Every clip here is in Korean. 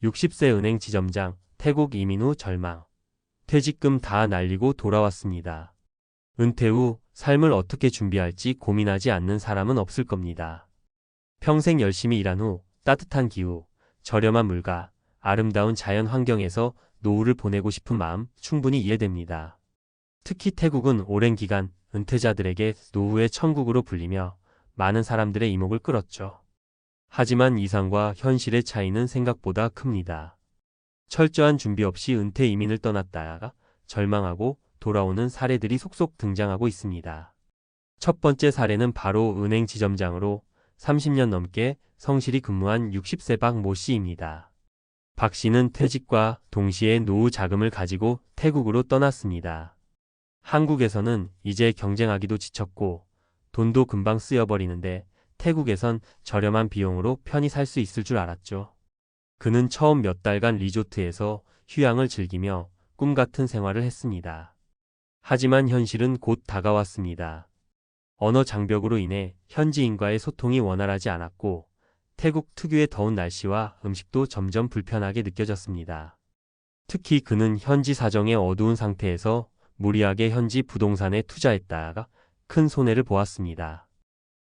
60세 은행 지점장, 태국 이민 후 절망. 퇴직금 다 날리고 돌아왔습니다. 은퇴 후 삶을 어떻게 준비할지 고민하지 않는 사람은 없을 겁니다. 평생 열심히 일한 후 따뜻한 기후, 저렴한 물가, 아름다운 자연 환경에서 노후를 보내고 싶은 마음 충분히 이해됩니다. 특히 태국은 오랜 기간 은퇴자들에게 노후의 천국으로 불리며 많은 사람들의 이목을 끌었죠. 하지만 이상과 현실의 차이는 생각보다 큽니다. 철저한 준비 없이 은퇴 이민을 떠났다가 절망하고 돌아오는 사례들이 속속 등장하고 있습니다. 첫 번째 사례는 바로 은행 지점장으로 30년 넘게 성실히 근무한 60세 박 모 씨입니다. 박 씨는 퇴직과 동시에 노후 자금을 가지고 태국으로 떠났습니다. 한국에서는 이제 경쟁하기도 지쳤고 돈도 금방 쓰여버리는데 태국에선 저렴한 비용으로 편히 살 수 있을 줄 알았죠. 그는 처음 몇 달간 리조트에서 휴양을 즐기며 꿈 같은 생활을 했습니다. 하지만 현실은 곧 다가왔습니다. 언어 장벽으로 인해 현지인과의 소통이 원활하지 않았고 태국 특유의 더운 날씨와 음식도 점점 불편하게 느껴졌습니다. 특히 그는 현지 사정의 어두운 상태에서 무리하게 현지 부동산에 투자했다가 큰 손해를 보았습니다.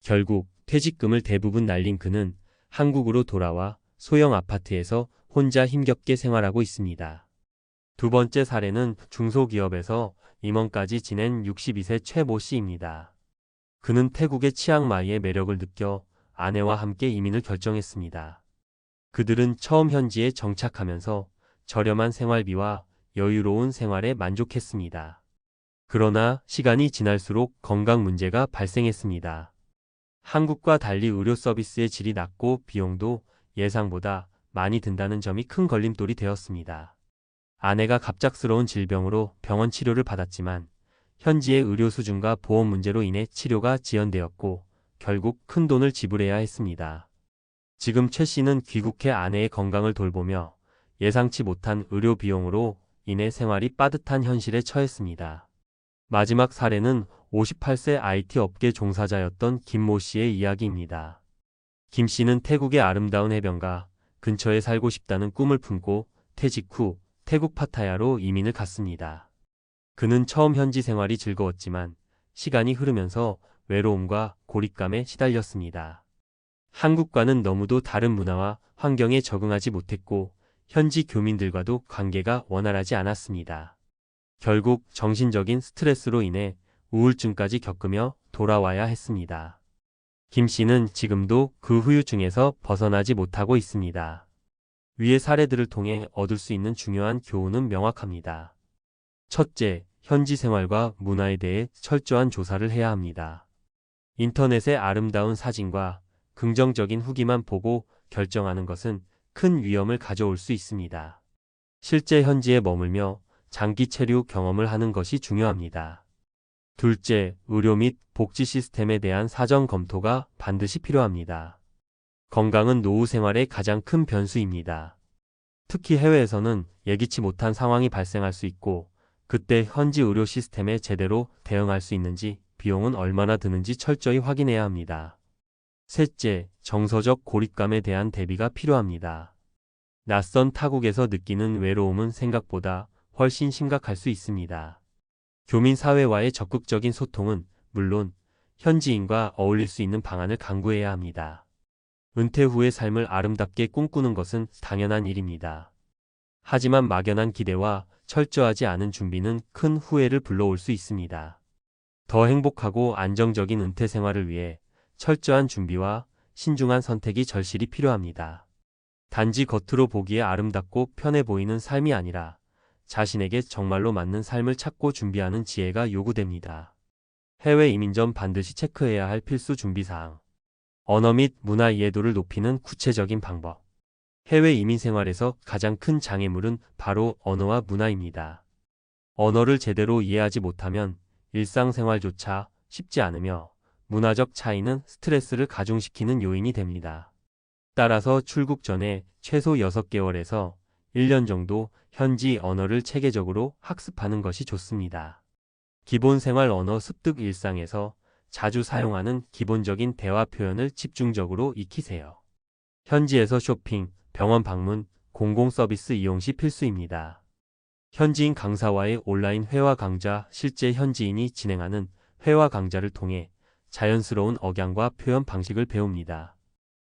결국 퇴직금을 대부분 날린 그는 한국으로 돌아와 소형 아파트에서 혼자 힘겹게 생활하고 있습니다. 두 번째 사례는 중소기업에서 임원까지 지낸 62세 최 모 씨입니다. 그는 태국의 치앙마이의 매력을 느껴 아내와 함께 이민을 결정했습니다. 그들은 처음 현지에 정착하면서 저렴한 생활비와 여유로운 생활에 만족했습니다. 그러나 시간이 지날수록 건강 문제가 발생했습니다. 한국과 달리 의료 서비스의 질이 낮고 비용도 예상보다 많이 든다는 점이 큰 걸림돌이 되었습니다. 아내가 갑작스러운 질병으로 병원 치료를 받았지만 현지의 의료 수준과 보험 문제로 인해 치료가 지연되었고 결국 큰 돈을 지불해야 했습니다. 지금 최 씨는 귀국해 아내의 건강을 돌보며 예상치 못한 의료 비용으로 인해 생활이 빠듯한 현실에 처했습니다. 마지막 사례는 58세 IT 업계 종사자였던 김 모 씨의 이야기입니다. 김 씨는 태국의 아름다운 해변가 근처에 살고 싶다는 꿈을 품고 퇴직 후 태국 파타야로 이민을 갔습니다. 그는 처음 현지 생활이 즐거웠지만 시간이 흐르면서 외로움과 고립감에 시달렸습니다. 한국과는 너무도 다른 문화와 환경에 적응하지 못했고 현지 교민들과도 관계가 원활하지 않았습니다. 결국 정신적인 스트레스로 인해 우울증까지 겪으며 돌아와야 했습니다. 김 씨는 지금도 그 후유증에서 벗어나지 못하고 있습니다. 위의 사례들을 통해 얻을 수 있는 중요한 교훈은 명확합니다. 첫째, 현지 생활과 문화에 대해 철저한 조사를 해야 합니다. 인터넷의 아름다운 사진과 긍정적인 후기만 보고 결정하는 것은 큰 위험을 가져올 수 있습니다. 실제 현지에 머물며 장기 체류 경험을 하는 것이 중요합니다. 둘째, 의료 및 복지 시스템에 대한 사전 검토가 반드시 필요합니다. 건강은 노후 생활의 가장 큰 변수입니다. 특히 해외에서는 예기치 못한 상황이 발생할 수 있고 그때 현지 의료 시스템에 제대로 대응할 수 있는지 비용은 얼마나 드는지 철저히 확인해야 합니다. 셋째, 정서적 고립감에 대한 대비가 필요합니다. 낯선 타국에서 느끼는 외로움은 생각보다 훨씬 심각할 수 있습니다. 교민 사회와의 적극적인 소통은 물론 현지인과 어울릴 수 있는 방안을 강구해야 합니다. 은퇴 후의 삶을 아름답게 꿈꾸는 것은 당연한 일입니다. 하지만 막연한 기대와 철저하지 않은 준비는 큰 후회를 불러올 수 있습니다. 더 행복하고 안정적인 은퇴 생활을 위해 철저한 준비와 신중한 선택이 절실히 필요합니다. 단지 겉으로 보기에 아름답고 편해 보이는 삶이 아니라 자신에게 정말로 맞는 삶을 찾고 준비하는 지혜가 요구됩니다. 해외 이민 전 반드시 체크해야 할 필수 준비사항. 언어 및 문화 이해도를 높이는 구체적인 방법. 해외 이민 생활에서 가장 큰 장애물은 바로 언어와 문화입니다. 언어를 제대로 이해하지 못하면 일상생활조차 쉽지 않으며 문화적 차이는 스트레스를 가중시키는 요인이 됩니다. 따라서 출국 전에 최소 6개월에서 1년 정도 현지 언어를 체계적으로 학습하는 것이 좋습니다. 기본 생활 언어 습득 일상에서 자주 사용하는 기본적인 대화 표현을 집중적으로 익히세요. 현지에서 쇼핑, 병원 방문, 공공서비스 이용 시 필수입니다. 현지인 강사와의 온라인 회화 강좌. 실제 현지인이 진행하는 회화 강좌를 통해 자연스러운 억양과 표현 방식을 배웁니다.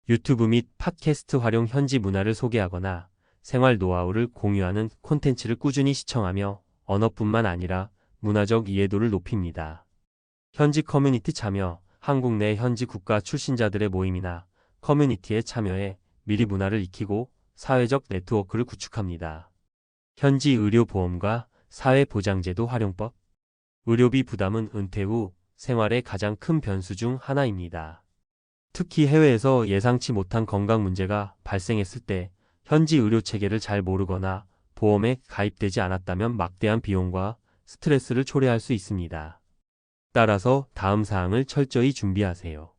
유튜브 및 팟캐스트 활용. 현지 문화를 소개하거나 생활 노하우를 공유하는 콘텐츠를 꾸준히 시청하며 언어뿐만 아니라 문화적 이해도를 높입니다. 현지 커뮤니티 참여. 한국 내 현지 국가 출신자들의 모임이나 커뮤니티에 참여해 미리 문화를 익히고 사회적 네트워크를 구축합니다. 현지 의료보험과 사회보장제도 활용법. 의료비 부담은 은퇴 후 생활의 가장 큰 변수 중 하나입니다. 특히 해외에서 예상치 못한 건강 문제가 발생했을 때 현지 의료체계를 잘 모르거나 보험에 가입되지 않았다면 막대한 비용과 스트레스를 초래할 수 있습니다. 따라서 다음 사항을 철저히 준비하세요.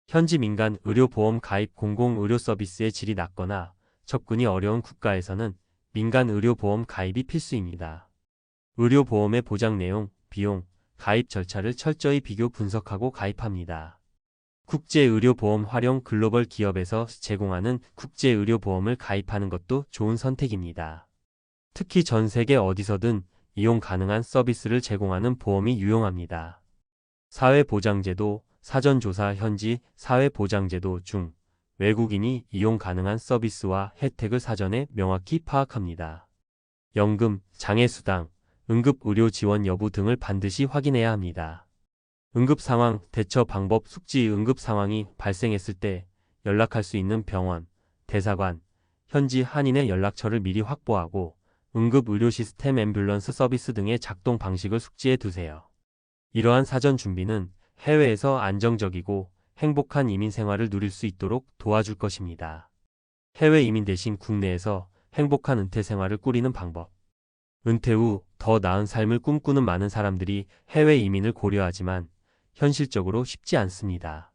현지 민간 의료보험 가입. 공공의료 서비스의 질이 낮거나 접근이 어려운 국가에서는 민간 의료보험 가입이 필수입니다. 의료보험의 보장 내용, 비용, 가입 절차를 철저히 비교 분석하고 가입합니다. 국제의료보험 활용. 글로벌 기업에서 제공하는 국제의료보험을 가입하는 것도 좋은 선택입니다. 특히 전 세계 어디서든 이용 가능한 서비스를 제공하는 보험이 유용합니다. 사회보장제도. 사전조사. 현지 사회보장제도 중 외국인이 이용 가능한 서비스와 혜택을 사전에 명확히 파악합니다. 연금, 장애수당, 응급의료 지원 여부 등을 반드시 확인해야 합니다. 응급상황, 대처 방법. 숙지. 응급 상황이 발생했을 때 연락할 수 있는 병원, 대사관, 현지 한인의 연락처를 미리 확보하고 응급의료 시스템, 앰뷸런스 서비스 등의 작동 방식을 숙지해 두세요. 이러한 사전 준비는 해외에서 안정적이고 행복한 이민 생활을 누릴 수 있도록 도와줄 것입니다. 해외 이민 대신 국내에서 행복한 은퇴 생활을 꾸리는 방법. 은퇴 후 더 나은 삶을 꿈꾸는 많은 사람들이 해외 이민을 고려하지만 현실적으로 쉽지 않습니다.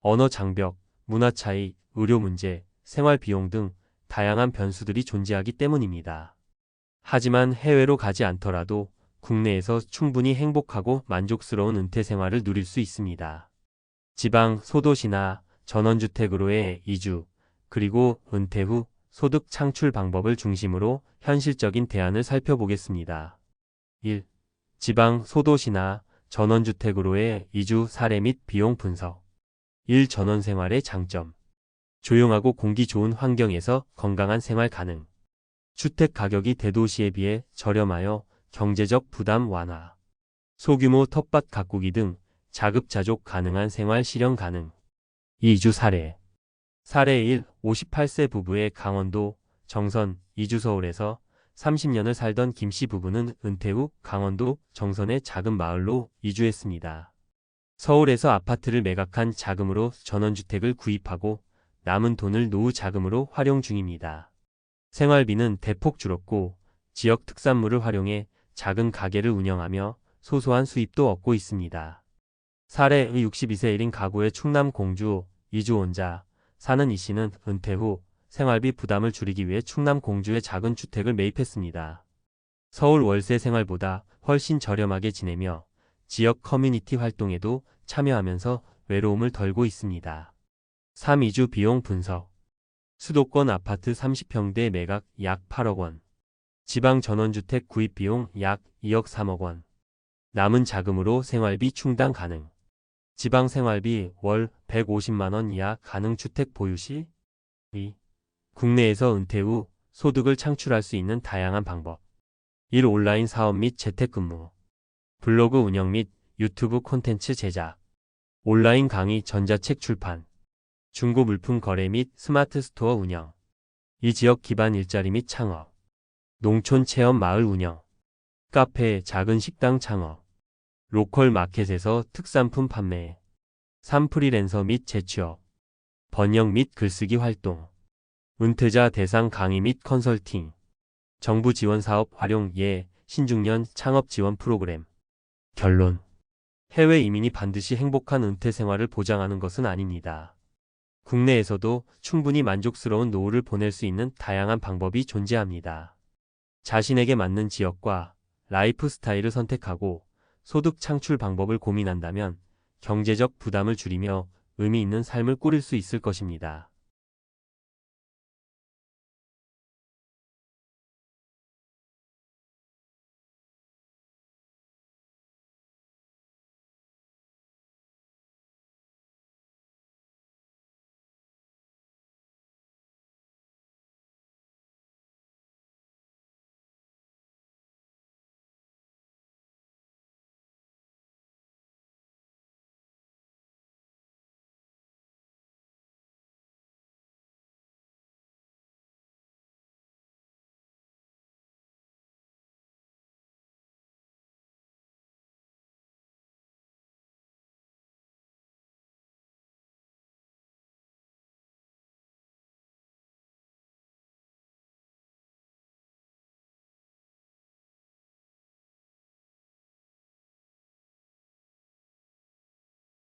언어 장벽, 문화 차이, 의료 문제, 생활 비용 등 다양한 변수들이 존재하기 때문입니다. 하지만 해외로 가지 않더라도 국내에서 충분히 행복하고 만족스러운 은퇴 생활을 누릴 수 있습니다. 지방, 소도시나 전원주택으로의 이주, 그리고 은퇴 후 소득 창출 방법을 중심으로 현실적인 대안을 살펴보겠습니다. 1. 지방, 소도시나 전원주택으로의 이주 사례 및 비용 분석. 1. 전원생활의 장점. 조용하고 공기 좋은 환경에서 건강한 생활 가능. 주택 가격이 대도시에 비해 저렴하여 경제적 부담 완화. 소규모 텃밭 가꾸기 등 자급자족 가능한 생활 실현 가능. 2주 사례. 사례 1. 58세 부부의 강원도 정선 이주. 서울에서 30년을 살던 김씨 부부는 은퇴 후 강원도 정선의 작은 마을로 이주했습니다. 서울에서 아파트를 매각한 자금으로 전원주택을 구입하고 남은 돈을 노후 자금으로 활용 중입니다. 생활비는 대폭 줄었고 지역 특산물을 활용해 작은 가게를 운영하며 소소한 수입도 얻고 있습니다. 사례 62세 1인 가구의 충남 공주 이주. 혼자 사는 이 씨는 은퇴 후 생활비 부담을 줄이기 위해 충남 공주에 작은 주택을 매입했습니다. 서울 월세 생활보다 훨씬 저렴하게 지내며 지역 커뮤니티 활동에도 참여하면서 외로움을 덜고 있습니다. 3. 이주 비용 분석. 수도권 아파트 30평대 매각 약 8억 원. 지방 전원주택 구입 비용 약 2억 3억 원. 남은 자금으로 생활비 충당 가능. 지방 생활비 월 150만 원 이하 가능. 주택 보유 시. 2. 국내에서 은퇴 후 소득을 창출할 수 있는 다양한 방법. 1. 온라인 사업 및 재택근무. 블로그 운영 및 유튜브 콘텐츠 제작. 온라인 강의, 전자책 출판. 중고 물품 거래 및 스마트 스토어 운영. 이 지역 기반 일자리 및 창업. 농촌 체험 마을 운영. 카페, 작은 식당 창업. 로컬 마켓에서 특산품 판매. 3. 프리랜서 및 재취업. 번역 및 글쓰기 활동. 은퇴자 대상 강의 및 컨설팅. 정부 지원 사업 활용. 신중년 창업 지원 프로그램. 결론. 해외 이민이 반드시 행복한 은퇴 생활을 보장하는 것은 아닙니다. 국내에서도 충분히 만족스러운 노후를 보낼 수 있는 다양한 방법이 존재합니다. 자신에게 맞는 지역과 라이프 스타일을 선택하고 소득 창출 방법을 고민한다면 경제적 부담을 줄이며 의미 있는 삶을 꾸릴 수 있을 것입니다.